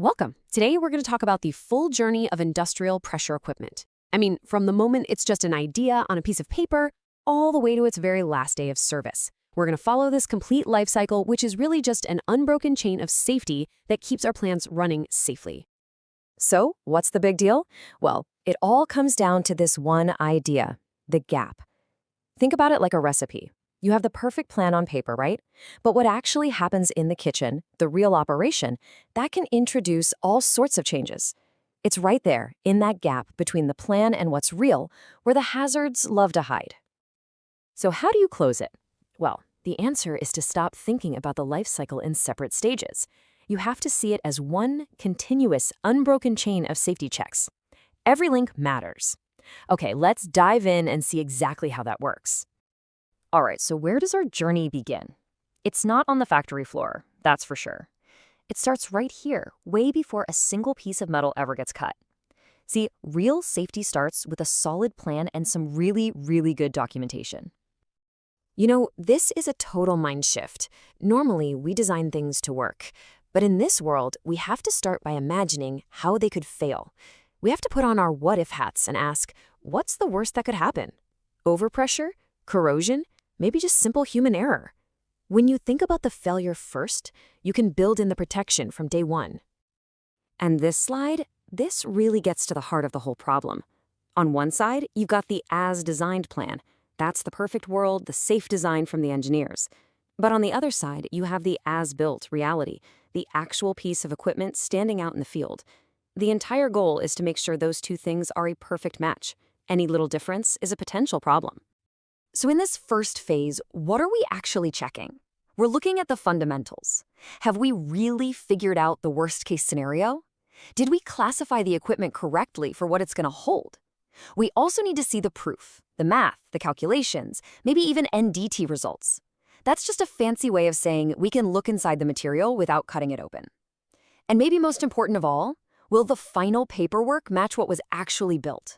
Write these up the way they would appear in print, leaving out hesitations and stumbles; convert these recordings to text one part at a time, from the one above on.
Welcome. Today we're going to talk about the full journey of industrial pressure equipment. I mean, from the moment it's just an idea on a piece of paper, all the way to its very last day of service. We're going to follow this complete life cycle, which is really just an unbroken chain of safety that keeps our plants running safely. So, what's the big deal? Well, it all comes down to this one idea, the gap. Think about it like a recipe. You have the perfect plan on paper, right? But what actually happens in the kitchen, the real operation, that can introduce all sorts of changes. It's right there, in that gap between the plan and what's real, where the hazards love to hide. So how do you close it? Well, the answer is to stop thinking about the life cycle in separate stages. You have to see it as one continuous, unbroken chain of safety checks. Every link matters. Okay, let's dive in and see exactly how that works. All right, so where does our journey begin? It's not on the factory floor, that's for sure. It starts right here, way before a single piece of metal ever gets cut. See, real safety starts with a solid plan and some really, really good documentation. You know, this is a total mind shift. Normally, we design things to work. But in this world, we have to start by imagining how they could fail. We have to put on our what-if hats and ask, what's the worst that could happen? Overpressure? Corrosion? Maybe just simple human error. When you think about the failure first, you can build in the protection from day one. And this slide, this really gets to the heart of the whole problem. On one side, you've got the as-designed plan. That's the perfect world, the safe design from the engineers. But on the other side, you have the as-built reality, the actual piece of equipment standing out in the field. The entire goal is to make sure those two things are a perfect match. Any little difference is a potential problem. So in this first phase, what are we actually checking? We're looking at the fundamentals. Have we really figured out the worst-case scenario? Did we classify the equipment correctly for what it's going to hold? We also need to see the proof, the math, the calculations, maybe even NDT results. That's just a fancy way of saying we can look inside the material without cutting it open. And maybe most important of all, will the final paperwork match what was actually built?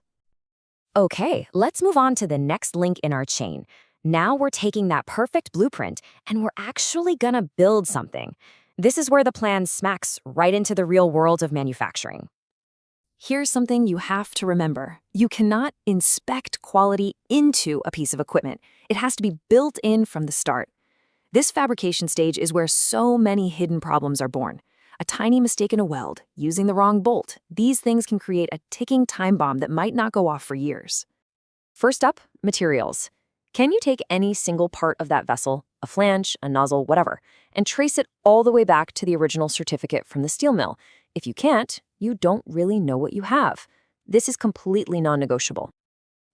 Okay, let's move on to the next link in our chain. Now we're taking that perfect blueprint and we're actually gonna build something. This is where the plan smacks right into the real world of manufacturing. Here's something you have to remember. You cannot inspect quality into a piece of equipment. It has to be built in from the start. This fabrication stage is where so many hidden problems are born. A tiny mistake in a weld, using the wrong bolt, these things can create a ticking time bomb that might not go off for years. First up, materials. Can you take any single part of that vessel, a flange, a nozzle, whatever, and trace it all the way back to the original certificate from the steel mill? If you can't, you don't really know what you have. This is completely non-negotiable.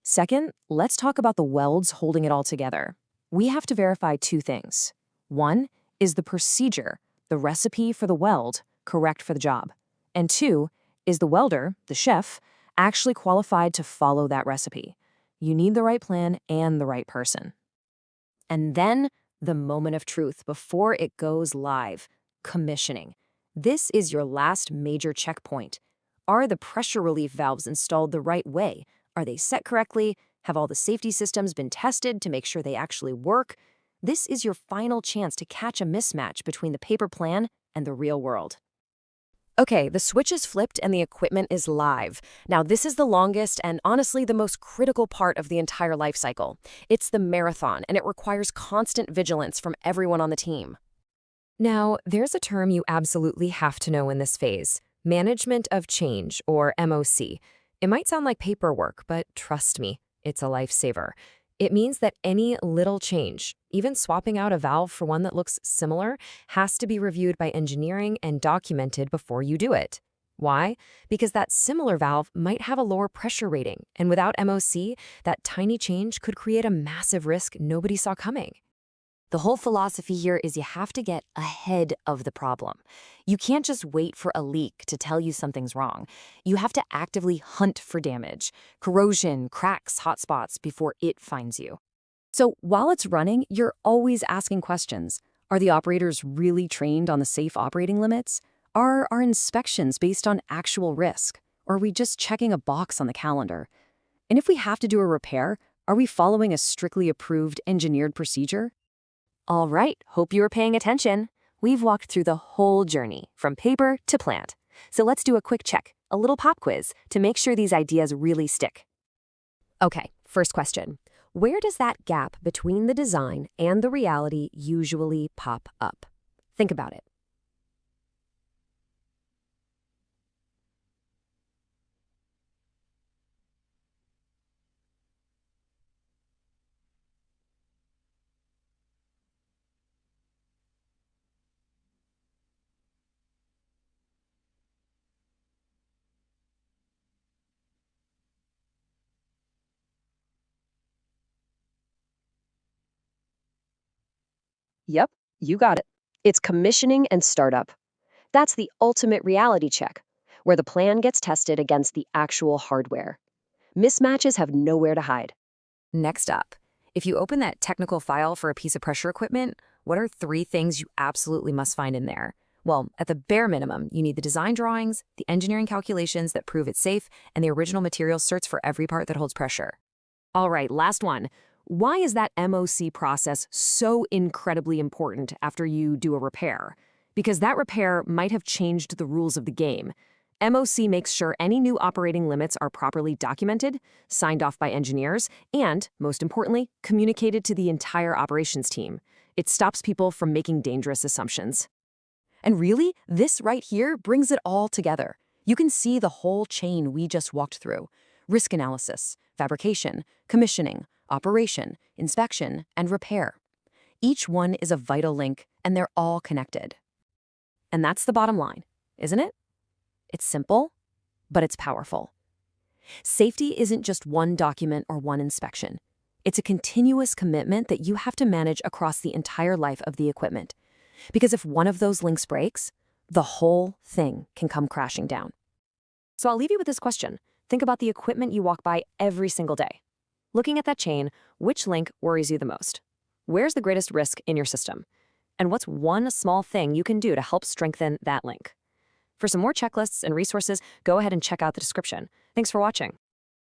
Second, let's talk about the welds holding it all together. We have to verify two things. One is the procedure, the recipe for the weld, correct for the job. And two, is the welder, the chef, actually qualified to follow that recipe? You need the right plan and the right person. And then, the moment of truth before it goes live, commissioning. This is your last major checkpoint. Are the pressure relief valves installed the right way? Are they set correctly? Have all the safety systems been tested to make sure they actually work? This is your final chance to catch a mismatch between the paper plan and the real world. Okay, the switch is flipped and the equipment is live. Now, this is the longest and honestly the most critical part of the entire life cycle. It's the marathon, and it requires constant vigilance from everyone on the team. Now, there's a term you absolutely have to know in this phase: management of change, or MOC. It might sound like paperwork, but trust me, it's a lifesaver. It means that any little change, even swapping out a valve for one that looks similar, has to be reviewed by engineering and documented before you do it. Why? Because that similar valve might have a lower pressure rating, and without MOC, that tiny change could create a massive risk nobody saw coming. The whole philosophy here is you have to get ahead of the problem. You can't just wait for a leak to tell you something's wrong. You have to actively hunt for damage, corrosion, cracks, hot spots before it finds you. So while it's running, you're always asking questions. Are the operators really trained on the safe operating limits? Are our inspections based on actual risk? Or are we just checking a box on the calendar? And if we have to do a repair, are we following a strictly approved engineered procedure? All right, hope you were paying attention. We've walked through the whole journey, from paper to plant. So let's do a quick check, a little pop quiz, to make sure these ideas really stick. Okay, first question. Where does that gap between the design and the reality usually pop up? Think about it. Yep, you got it. It's commissioning and startup. That's the ultimate reality check, where the plan gets tested against the actual hardware. Mismatches have nowhere to hide. Next up, if you open that technical file for a piece of pressure equipment, what are 3 things you absolutely must find in there? Well, at the bare minimum, you need the design drawings, the engineering calculations that prove it's safe, and the original materials certs for every part that holds pressure. All right, last one. Why is that MOC process so incredibly important after you do a repair? Because that repair might have changed the rules of the game. MOC makes sure any new operating limits are properly documented, signed off by engineers, and, most importantly, communicated to the entire operations team. It stops people from making dangerous assumptions. And really, this right here brings it all together. You can see the whole chain we just walked through: risk analysis, fabrication, commissioning, operation, inspection, and repair. Each one is a vital link, and they're all connected. And that's the bottom line, isn't it? It's simple, but it's powerful. Safety isn't just one document or one inspection. It's a continuous commitment that you have to manage across the entire life of the equipment. Because if one of those links breaks, the whole thing can come crashing down. So I'll leave you with this question. Think about the equipment you walk by every single day. Looking at that chain, which link worries you the most? Where's the greatest risk in your system? And what's one small thing you can do to help strengthen that link? For some more checklists and resources, go ahead and check out the description. Thanks for watching.